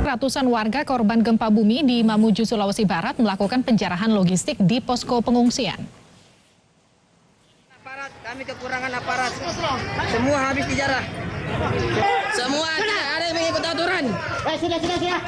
ratusan warga korban gempa bumi di Mamuju, Sulawesi Barat melakukan penjarahan logistik di posko pengungsian. Kami kekurangan aparat. Semua habis dijarah. Semua tidak ada yang mengikuti aturan. Sudah.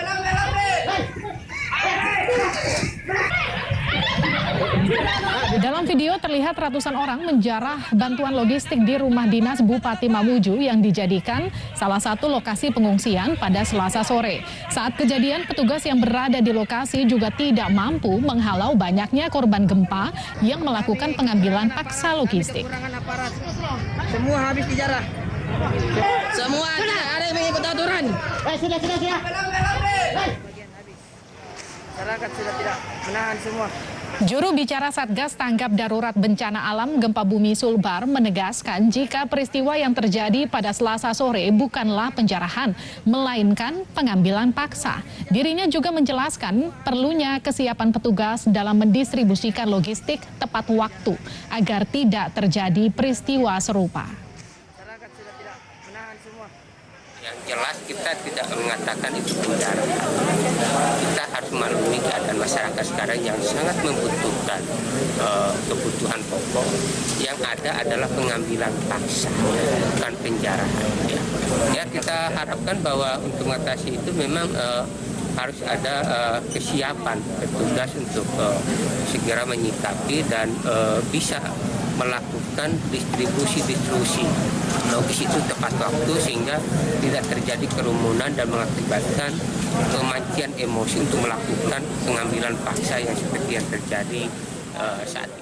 Dalam video terlihat ratusan orang menjarah bantuan logistik di rumah dinas Bupati Mamuju yang dijadikan salah satu lokasi pengungsian pada Selasa sore. Saat kejadian, petugas yang berada di lokasi juga tidak mampu menghalau banyaknya korban gempa yang melakukan pengambilan paksa logistik. Semua habis dijarah. Semua tidak ada yang mengikuti aturan. Sudah. Masyarakat sudah tidak menahan semua. Juru bicara Satgas Tanggap Darurat Bencana Alam Gempa Bumi Sulbar menegaskan jika peristiwa yang terjadi pada Selasa sore bukanlah penjarahan, melainkan pengambilan paksa. Dirinya juga menjelaskan perlunya kesiapan petugas dalam mendistribusikan logistik tepat waktu agar tidak terjadi peristiwa serupa. Masyarakat sudah tidak menahan semua. Yang jelas kita tidak mengatakan itu penjarahan. Kita harus maklumi keadaan masyarakat sekarang yang sangat membutuhkan kebutuhan pokok. Yang ada adalah pengambilan paksa, bukan penjarahan. Ya kita harapkan bahwa untuk mengatasi itu memang harus ada kesiapan petugas untuk segera menyikapi dan bisa melakukan distribusi logis itu tepat waktu sehingga tidak terjadi kerumunan dan mengakibatkan kemancian emosi untuk melakukan pengambilan paksa yang seperti yang terjadi saat ini.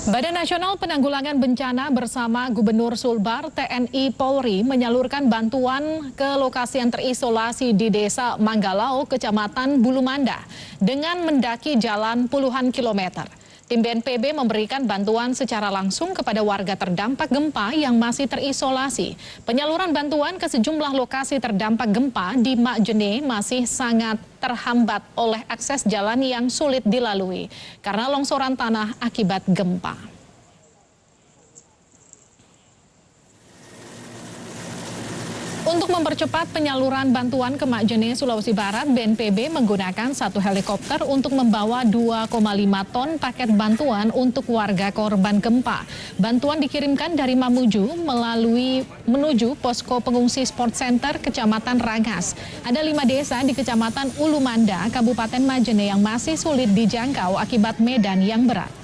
Badan Nasional Penanggulangan Bencana bersama Gubernur Sulbar, TNI Polri menyalurkan bantuan ke lokasi yang terisolasi di Desa Manggalau, Kecamatan Bulumanda dengan mendaki jalan puluhan kilometer. Tim BNPB memberikan bantuan secara langsung kepada warga terdampak gempa yang masih terisolasi. Penyaluran bantuan ke sejumlah lokasi terdampak gempa di Majene masih sangat terhambat oleh akses jalan yang sulit dilalui karena longsoran tanah akibat gempa. Untuk mempercepat penyaluran bantuan ke Majene, Sulawesi Barat, BNPB menggunakan satu helikopter untuk membawa 2,5 ton paket bantuan untuk warga korban gempa. Bantuan dikirimkan dari Mamuju menuju posko pengungsi Sport Center Kecamatan Rangas. Ada 5 desa di Kecamatan Ulumanda, Kabupaten Majene yang masih sulit dijangkau akibat medan yang berat.